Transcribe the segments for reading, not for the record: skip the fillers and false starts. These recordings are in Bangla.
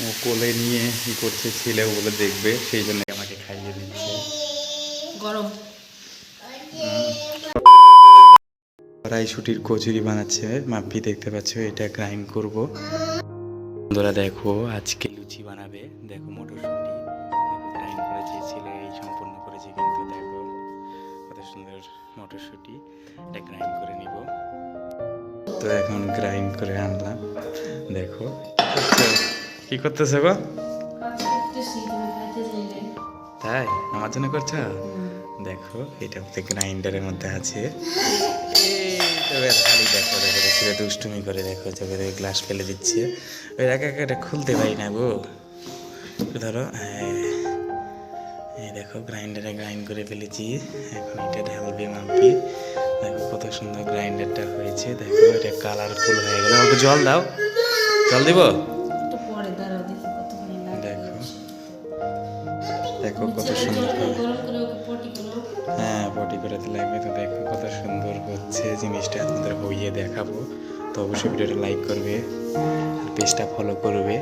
ও কোলে নিয়ে কি করছে, ছেলে ওগুলো দেখবে, সেই জন্য আমাকে খাইয়ে দিচ্ছে। গরম কড়াইশুটির কচুরি বানাচ্ছে মাম্পি, দেখতে পাচ্ছ। এটা গ্রাইন্ড করব। বন্ধুরা দেখো, আজকে লুচি বানাবে। দেখো মটরশুঁটি দেখো গ্রাইন্ড করেছে, ছেলে এই সম্পূর্ণ করেছে। কিন্তু দেখো কত সুন্দর মটরশুঁটি, এটা গ্রাইন্ড করে নিব। তো এখন গ্রাইন্ড করে আনলাম। দেখো কি করতেছে গো? তাই আমার জন্য করছো? দেখো এটা মধ্যে গ্রাইন্ডারের মধ্যে আছে। খালি দেখো দেখো ছেলে দুষ্টুমি করে, দেখো চোখে দেখে গ্লাস ফেলে দিচ্ছে। ওই একা এটা খুলতে পারি না গো। ধরো হ্যাঁ, দেখো গ্রাইন্ডারে গ্রাইন্ড করে ফেলেছি। এখন এটা ঢালবে মাম্পি। দেখো কত সুন্দর গ্রাইন্ডারটা হয়েছে। দেখো এটা কালারফুল হয়ে গেল। অল্প জল দাও, জল দিব। দেখো দেখো কত সুন্দর, হ্যাঁ পটি করাতে লাগবে। তো দেখো কত সুন্দর হচ্ছে জিনিসটা, আপনাদের হইয়ে দেখাবো। তো অবশ্যই ভিডিওটা লাইক করবে, পেজটা ফলো করবে।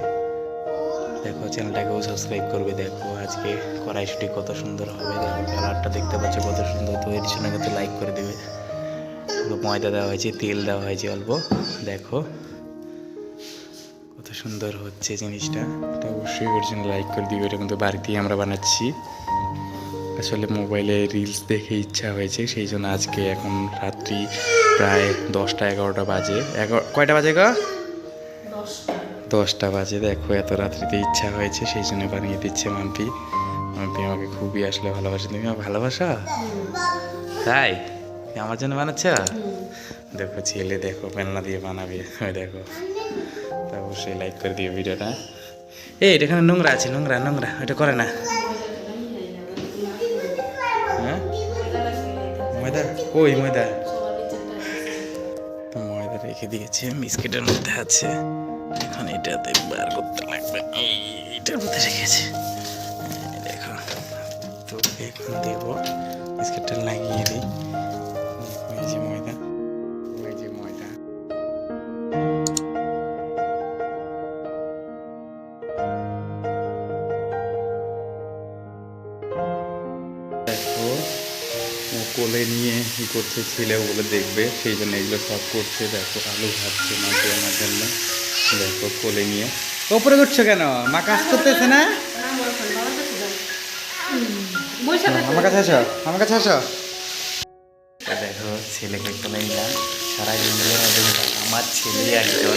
দেখো চ্যানেলটাকেও সাবস্ক্রাইব করবে। দেখো আজকে কড়াইশুঁটি কত সুন্দর হবে। দেখো কালারটা দেখতে পাচ্ছ কত সুন্দর। তো এর জন্য কিন্তু লাইক করে দেবে। ময়দা দেওয়া হয়েছে, তেল দেওয়া হয়েছে অল্প। দেখো কত সুন্দর হচ্ছে জিনিসটা। তো অবশ্যই ওর জন্য লাইক করে দিবে। এটা কিন্তু বাড়িতেই আমরা বানাচ্ছি। আসলে মোবাইলে রিলস দেখে ইচ্ছা হয়েছে, সেই জন্য আজকে এখন রাত্রি প্রায় 10টা-11টা বাজে। কয়টা বাজে গো? 10টা বাজে। দেখো এত রাত্রিতে ইচ্ছা হয়েছে, সেই জন্য বানিয়ে দিচ্ছে মাম্পি। মাম্পি আমাকে খুবই আসলে ভালোবাসে। তুমি আমাকে ভালোবাসা? তাই আমার জন্য বানাচ্ছ? দেখো ছেলে দেখো পেনলা দিয়ে বানাবে। ওই দেখো, তা অবশ্যই লাইক করে দিও ভিডিওটা। এটা এখানে নোংরা আছে, নোংরা নোংরা, ওইটা করে না। হ্যাঁ ময়দা কই? ময়দা তো ময়দা রেখে দিয়েছে, বিস্কিটের মধ্যে আছে। এখন এটাতে বার করতে লাগবে। এইটার মধ্যে রেখেছে দেখো। তো এখন দেবো, বিস্কিটটা লাগিয়ে দিই। এই যে ময়দা, ওই যে ময়দা। দেখো ও কোলে নিয়ে কি করছে, ছেলে ওগুলো দেখবে, সেই জন্য এগুলো সব করছে। দেখো আলু ভাজছে মাঝে আমার জন্য। দেখো কোলে নিয়ে। ওপরে করছো কেন? মা কাজ করতেছে না? আমার কাছে আসো, আমার কাছে আসো। দেখো ছেলেকে একটু লাইলাম। সারা ইন্ডিয়ার মধ্যে আমার ছেলে একজন।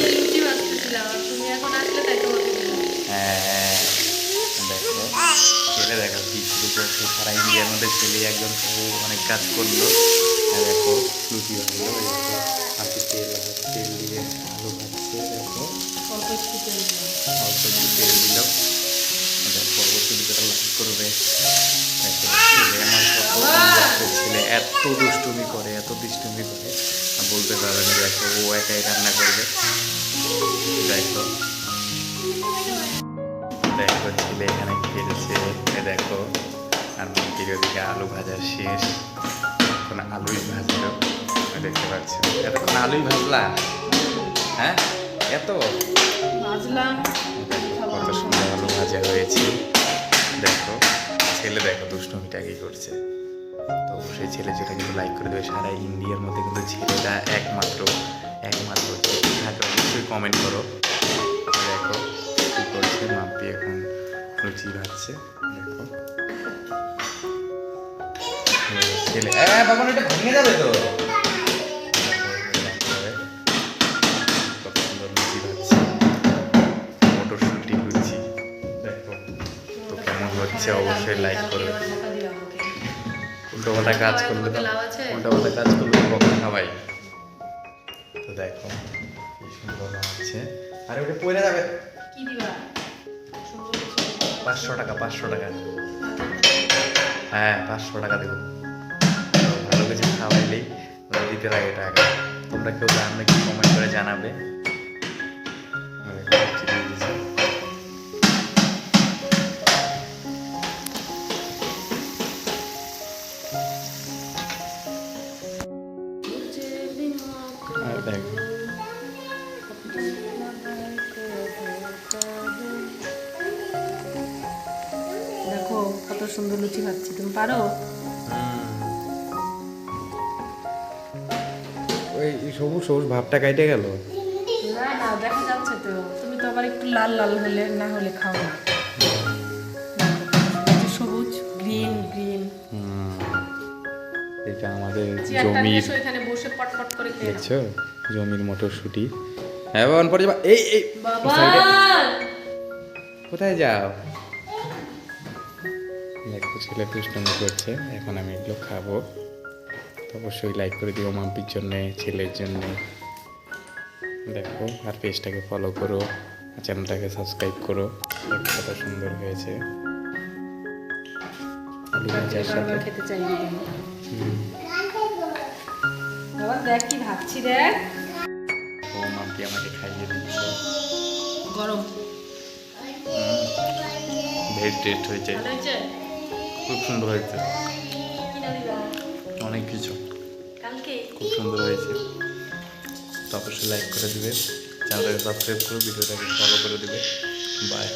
হ্যাঁ দেখো ছেলে দেখো কি শুরু করছে। সারা ইন্ডিয়ার মধ্যে ছেলে একজন, ও অনেক কাজ করলো। দেখো লুচি ভাজলো। দেখো হাতে তেল দিয়ে আলু ভাজছে। দেখো অল্প একটু তেল দিল। দেখো অবশ্যই ভিডিওটা লাইক করবে। দেখো ছেলে আমার ছেলে এত দুষ্টুমি করে, এত দুষ্টুমি করে বলতে পারবে না। দেখো ও একাই রান্না করবে। দেখো দেখো ছেলে এখানে খেলছে। দেখো আর মাটির ওদিকে আলু ভাজা শেষ। এখন আলুই ভাজলো, দেখতে পাচ্ছি। এতক্ষণ আলুই ভাজলা? হ্যাঁ এত ভাজলাম। কত সুন্দর আলু ভাজা হয়েছে। দেখো ছেলে দেখো দুষ্টুমিটা কি করছে। তো অবশ্যই ছেলে যেটা কিন্তু লাইক করে দেবে। সারা ইন্ডিয়ার মধ্যে কিন্তু ছেলেটা একমাত্র থাকে। অবশ্যই কমেন্ট করো। দেখো কী করছে মাম্পি, এখন লুচি ভাজছে। দেখো ছেলে বাবা এটা ভেঙে যাবে তো। কত সুন্দর লুচি ভাজছে, মটরশুঁটি লুচি। দেখো তো কেমন হচ্ছে অবশ্যই লাইক করবে। উল্টোপাল্টা কাজ করলে তো, উল্টোপাল্টা কাজ করলে তো বকা খাওয়াই। তো দেখো কি সুন্দর হচ্ছে। আরে ওটা পড়ে যাবে। 500 টাকা, 500 টাকা। হ্যাঁ 500 টাকা দেবো। ভালো কিছু খাওয়াইলেই দিতে লাগে টাকা। তোমরা কেউ জানলে কি কমেন্ট করে জানাবে। দেখো সুন্দর লুচি ভাজছি, তুমি পারো? ওই সবুজ সবুজ ভাবটা কাইটে গেল। না না, দেখা যাচ্ছে তো। তুমি তো আবার একটু লাল লাল হলে না হলে খাও না। এই যে সবুজ, গ্রিন গ্রিন। এটা আমাদের চেয়ারটা নিয়ে জমির, এসো, এখানে বসে পটপট করে খেয়ে নাও। দেখছো জমির মটরশুঁটি। হ্যাঁ বাবা পরে যাবা। এই বাবা কোথায় যাও? দেখো ছেলে দুষ্টুমি করছে, এখন আমি এগুলো খাবো। তো অবশ্যই লাইক করে দিও মাম্পির জন্যে, ছেলের জন্যে। দেখো আর পেজটাকে ফলো করো, চ্যানেলটাকে সাবস্ক্রাইব করো। দেখো কত সুন্দর হয়েছে আলু ভাজার সাথে। বারবার খেতে চাইবে তুমি। বাবা দেখ কি ভাবছি, দেখ। ও মাম্পি আমাকে খাইয়ে দিচ্ছে। গরম ভেজ টেস্ট হয়েছে, ভালো হয়েছে? খুব সুন্দর হয়েছে, কিনা দিবা অনেক কিছু কালকে? খুব সুন্দর হয়েছে। তো অবশ্যই লাইক করে দিবে, চ্যানেলটাকে সাবস্ক্রাইব করো, ভিডিওটাকে ফলো করে দিবে। বাই।